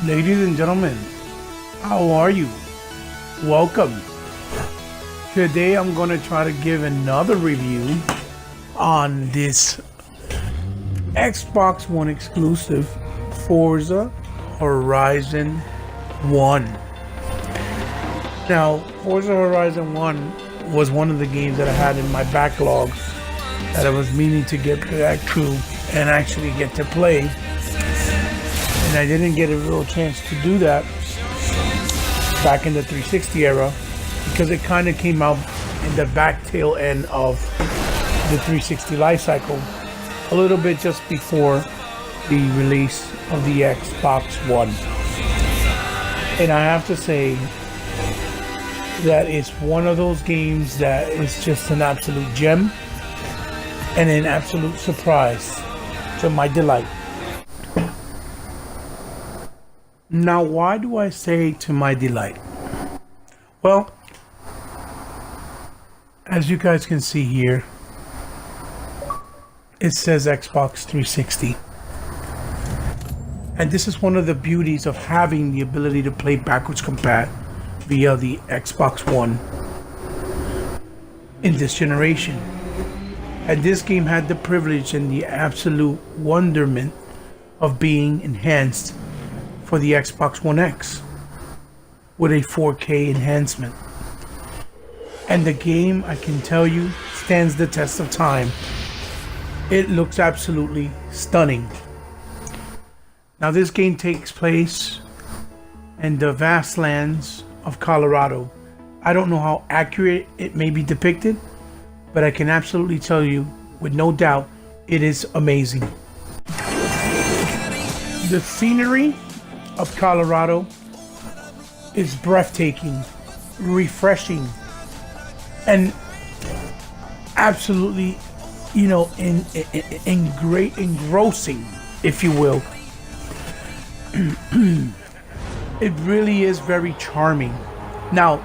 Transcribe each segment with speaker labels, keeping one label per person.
Speaker 1: Ladies and gentlemen, how are you? Welcome. Today I'm going to try to give another review on this Xbox One exclusive Forza Horizon 1. Now, Forza Horizon 1 was one of the games that I had in my backlog that I was meaning to get back to and actually get to play. And I didn't get a real chance to do that back in the 360 era because it kind of came out in the back tail end of the 360 life cycle, a little bit just before the release of the Xbox One. And I have to say that it's one of those games that is just an absolute gem and an absolute surprise to my delight. Now, why do I say to my delight? Well, as you guys can see here, it says Xbox 360. And this is one of the beauties of having the ability to play backwards compat via the Xbox One in this generation. And this game had the privilege and the absolute wonderment of being enhanced for the Xbox One X with a 4K enhancement. And the game, I can tell you, stands the test of time. It looks absolutely stunning. Now, this game takes place in the vast lands of Colorado. I don't know how accurate it may be depicted, but I can absolutely tell you with no doubt it is amazing. The scenery of Colorado is breathtaking, refreshing, and absolutely, engrossing, if you will. It really is very charming. Now,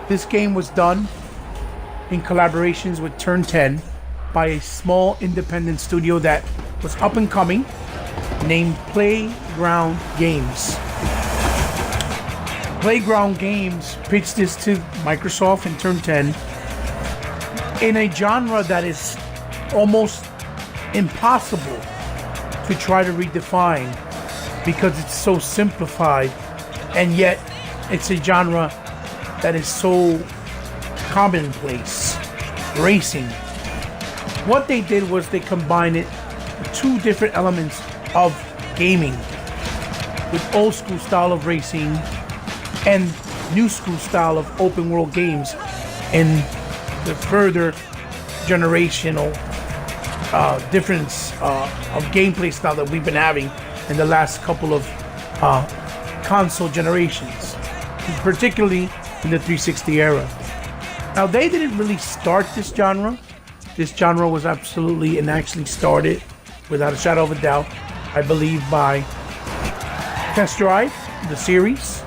Speaker 1: this game was done in collaborations with Turn 10 by a small independent studio that was up and coming named Playground Games. Playground Games pitched this to Microsoft and Turn 10 in a genre that is almost impossible to try to redefine because it's so simplified, and yet it's a genre that is so commonplace. Racing. What they did was they combined it with two different elements of gaming, with old school style of racing and new school style of open world games in the further generational difference of gameplay style that we've been having in the last couple of console generations, particularly in the 360 era. Now, they didn't really start this genre. This genre was absolutely and actually started, without a shadow of a doubt, I believe, by Test Drive, the series.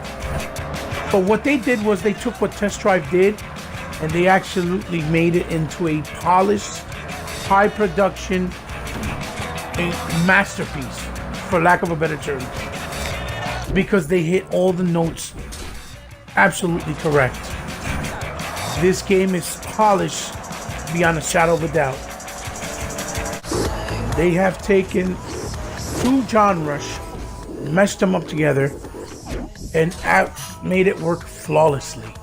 Speaker 1: But what they did was they took what Test Drive did and they absolutely made it into a polished, high production, a masterpiece, for lack of a better term, because they hit all the notes absolutely correct. This game is polished beyond a shadow of a doubt. They have taken two genres, meshed them up together, and made it work flawlessly.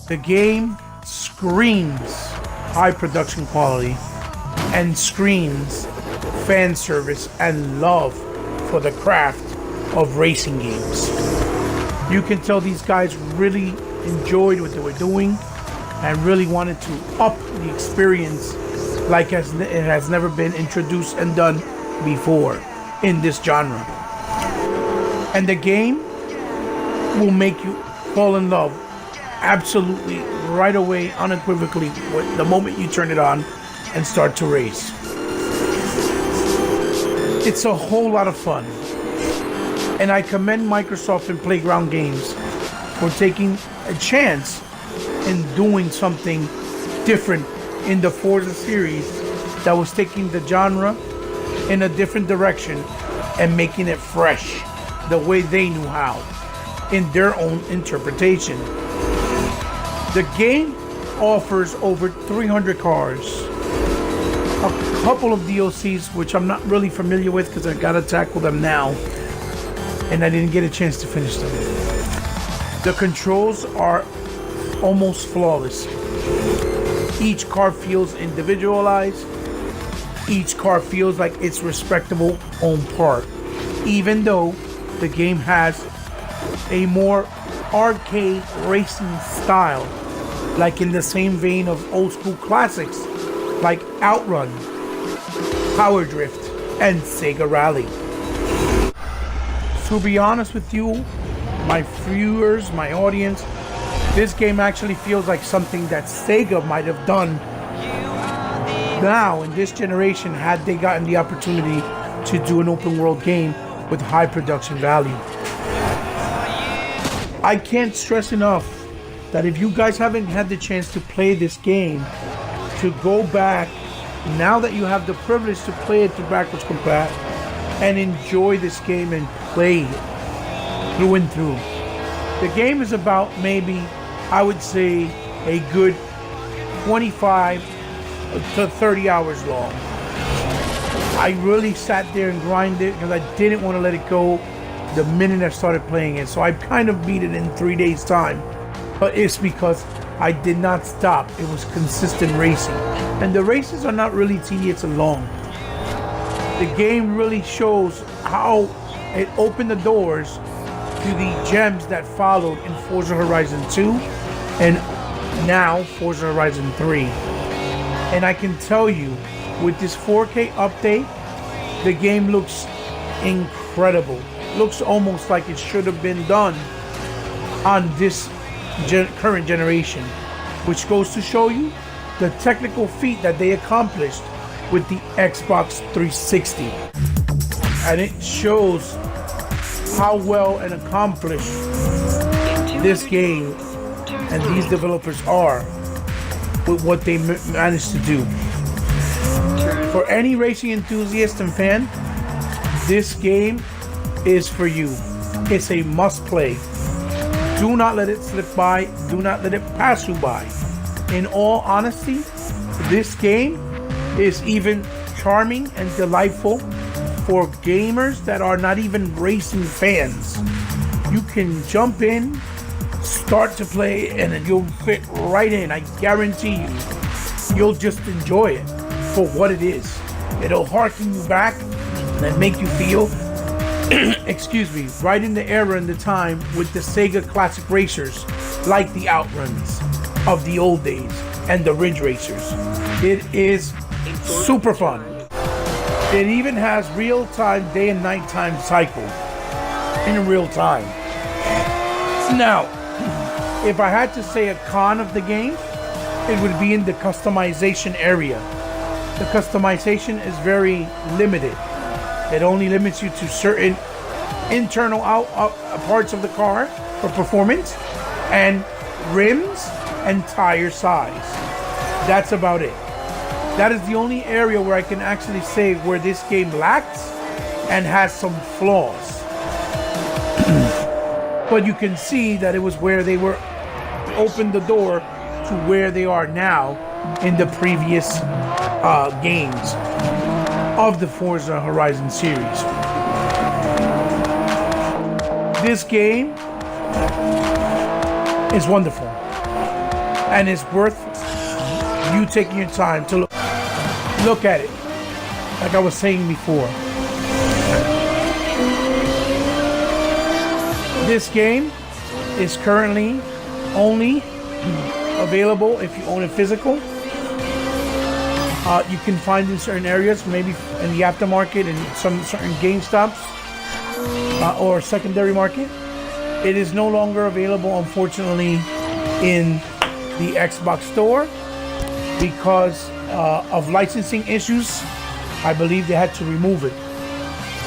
Speaker 1: The game screams high production quality and screams fan service and love for the craft of racing games. You can tell these guys really enjoyed what they were doing and really wanted to up the experience like it has never been introduced and done before in this genre. And the game will make you fall in love absolutely right away, unequivocally, the moment you turn it on and start to race. It's a whole lot of fun. And I commend Microsoft and Playground Games for taking a chance in doing something different in the Forza series that was taking the genre in a different direction and making it fresh the way they knew how, in their own interpretation. The game offers over 300 cars, a couple of DLCs, which I'm not really familiar with because I gotta tackle them now, and I didn't get a chance to finish them. The controls are almost flawless. Each car feels individualized. Each car feels like its respectable own part, even though the game has a more arcade racing style, like in the same vein of old school classics like Outrun, Power Drift, and Sega Rally. To be honest with you, my viewers, my audience, this game actually feels like something that Sega might have done now in this generation had they gotten the opportunity to do an open world game with high production value. I can't stress enough that if you guys haven't had the chance to play this game, to go back now that you have the privilege to play it through backwards compat and enjoy this game and play it through and through. The game is about maybe, I would say, a good 25 to 30 hours long. I really sat there and grinded it because I didn't want to let it go the minute I started playing it. So I kind of beat it in 3 days time. But it's because I did not stop. It was consistent racing. And the races are not really tedious and long. The game really shows how it opened the doors to the gems that followed in Forza Horizon 2 and now Forza Horizon 3. And I can tell you, with this 4K update, the game looks incredible. Looks almost like it should have been done on this current generation, which goes to show you the technical feat that they accomplished with the Xbox 360. And it shows how well and accomplished this game and these developers are with what they managed to do. For any racing enthusiast and fan, this game is for you. It's a must play. Do not let it slip by. Do not let it pass you by. In all honesty, this game is even charming and delightful for gamers that are not even racing fans. You can jump in, start to play, and then you'll fit right in. I guarantee you, you'll just enjoy it for what it is. It'll harken you back and make you feel excuse me, right in the era and the time with the Sega classic racers like the Outruns of the old days and the Ridge Racers. It is super fun. It even has real-time day and nighttime cycle in real time. Now, if I had to say a con of the game, it would be in the customization area. The customization is very limited. It only limits you to certain internal parts of the car for performance and rims and tire size. That's about it. That is the only area where I can actually say where this game lacks and has some flaws. But you can see that it was where they were opened the door to where they are now in the previous games of the Forza Horizon series. This game is wonderful and it's worth you taking your time to look at it. Like I was saying before, this game is currently only available if you own it physical. You can find in certain areas, maybe in the aftermarket and some certain GameStops or secondary market. It is no longer available, unfortunately, in the Xbox store because of licensing issues. I believe they had to remove it.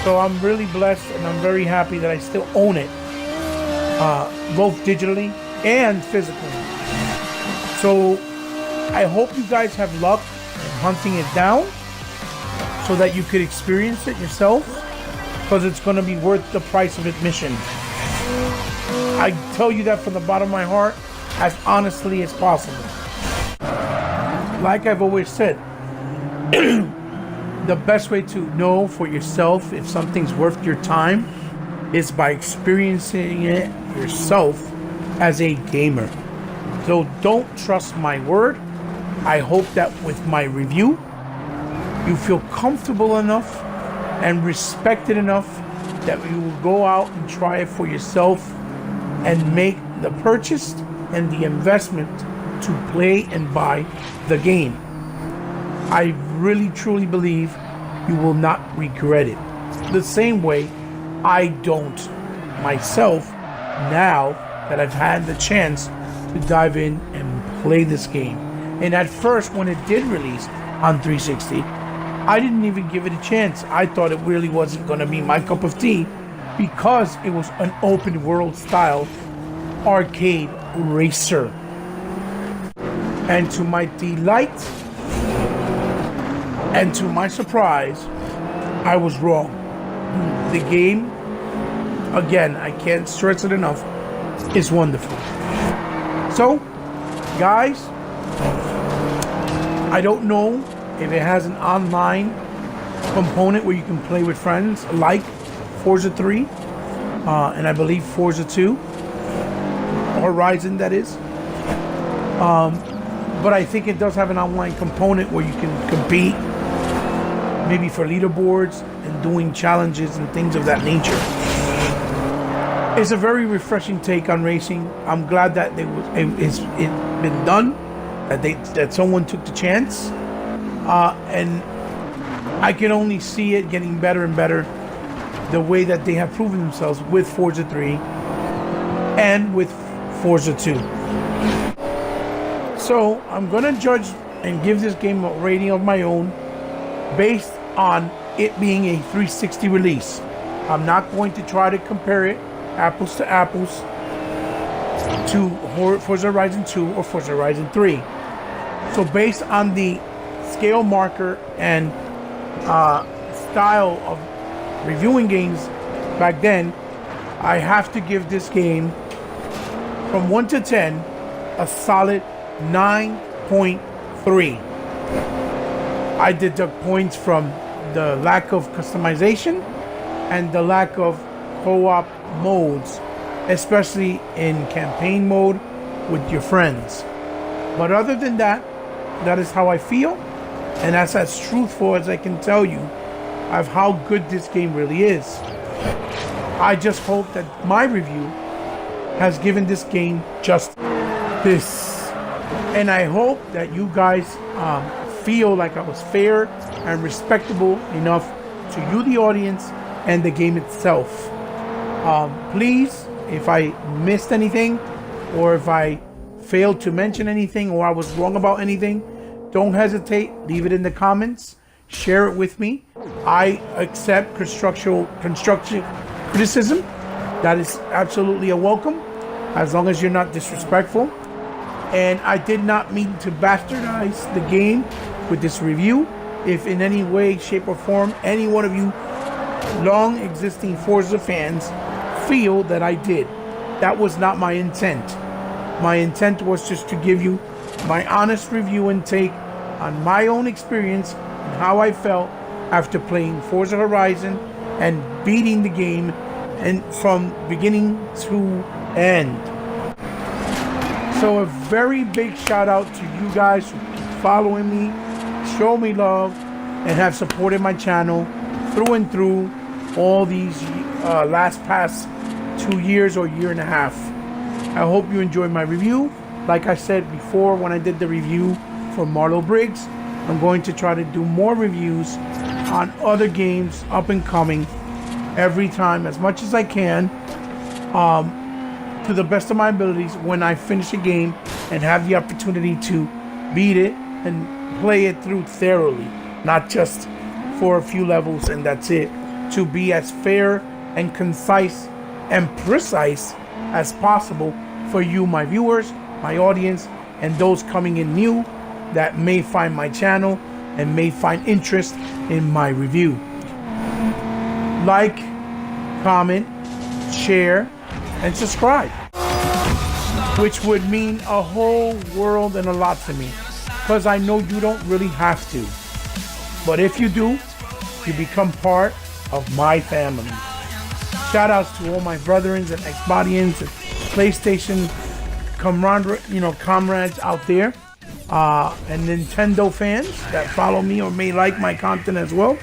Speaker 1: So I'm really blessed and I'm very happy that I still own it, both digitally and physically. So I hope you guys have luck hunting it down so that you could experience it yourself. because it's going to be worth the price of admission. I tell you that from the bottom of my heart, as honestly as possible. Like I've always said, the best way to know for yourself if something's worth your time is by experiencing it yourself as a gamer. So don't trust my word. I hope that with my review, you feel comfortable enough and respected enough that you will go out and try it for yourself and make the purchase and the investment to play and buy the game. I really truly believe you will not regret it. The same way I don't myself, now that I've had the chance to dive in and play this game. And at first, when it did release on 360, I didn't even give it a chance. I thought it really wasn't going to be my cup of tea because it was an open world style arcade racer. And to my delight and to my surprise, I was wrong. The game, again, I can't stress it enough, is wonderful. So, guys, I don't know if it has an online component where you can play with friends like Forza 3 and I believe Forza 2, Horizon that is. But I think it does have an online component where you can compete, maybe for leaderboards and doing challenges and things of that nature. It's a very refreshing take on racing. I'm glad that it's been done, that someone took the chance, and I can only see it getting better and better the way that they have proven themselves with Forza 3 and with Forza 2. So I'm gonna judge and give this game a rating of my own based on it being a 360 release. I'm not going to try to compare it apples to apples to Forza Horizon 2 or Forza Horizon 3. So based on the scale marker and style of reviewing games back then, I have to give this game from 1 to 10 a solid 9.3. I deduct points from the lack of customization and the lack of co-op modes, especially in campaign mode with your friends. But other than that, that is how I feel, and that's as truthful as I can tell you of how good this game really is. I just hope that my review has given this game just this. And I hope that you guys feel like I was fair and respectable enough to you, the audience, and the game itself. Please, if I missed anything, or if I failed to mention anything, or I was wrong about anything, don't hesitate. Leave it in the comments. Share it with me. I accept constructive criticism. That is absolutely a welcome, as long as you're not disrespectful. And I did not mean to bastardize the game with this review. If in any way, shape, or form any one of you long existing Forza fans feel that I did, that was not my intent. My intent was just to give you my honest review and take on my own experience and how I felt after playing Forza Horizon and beating the game and from beginning to end. So a very big shout out to you guys who keep following me, show me love, and have supported my channel through and through all these past 2 years or year and a half. I hope you enjoyed my review. Like I said before when I did the review for Marlo Briggs, I'm going to try to do more reviews on other games up and coming every time as much as I can, to the best of my abilities when I finish a game and have the opportunity to beat it and play it through thoroughly, not just for a few levels and that's it. To be as fair and concise and precise as possible for you, my viewers, my audience, and those coming in new that may find my channel and may find interest in my review. Like, comment, share, and subscribe, which would mean a whole world and a lot to me, because I know you don't really have to. But if you do, you become part of my family. Shout outs to all my brethrens and Xboxians and PlayStation comrades out there, and Nintendo fans that follow me or may like my content as well.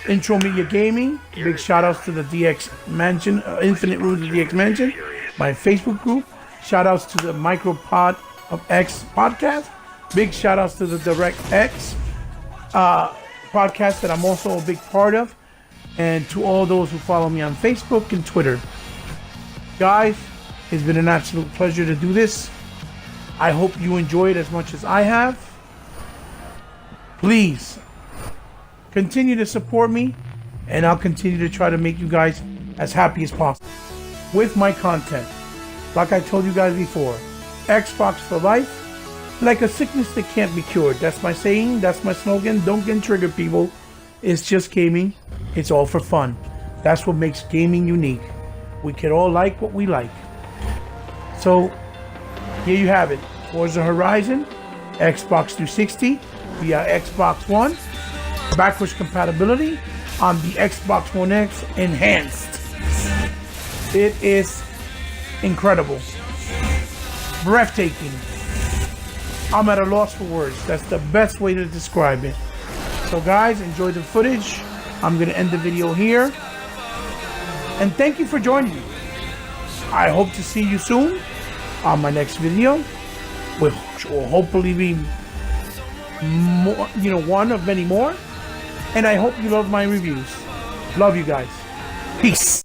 Speaker 1: Intro Media Gaming, big shout outs to the DX Mansion, Infinite Rules of DX Mansion, my Facebook group. Shout outs to the Micropod of X podcast. Big shout outs to the Direct X podcast that I'm also a big part of, and to all those who follow me on Facebook and Twitter. Guys, it's been an absolute pleasure to do this. I hope you enjoy it as much as I have. Please continue to support me, and I'll continue to try to make you guys as happy as possible with my content. Like I told you guys before, Xbox for life, like a sickness that can't be cured. That's my saying, that's my slogan. Don't get triggered, people. It's just gaming. It's all for fun. That's what makes gaming unique. We can all like what we like. So, here you have it. Forza Horizon, Xbox 360 via Xbox One, backwards compatibility on the Xbox One X enhanced. It is incredible. Breathtaking. I'm at a loss for words. That's the best way to describe it. So guys, enjoy the footage. I'm going to end the video here. And thank you for joining me. I hope to see you soon on my next video, which will hopefully be more, one of many more. And I hope you love my reviews. Love you guys. Peace.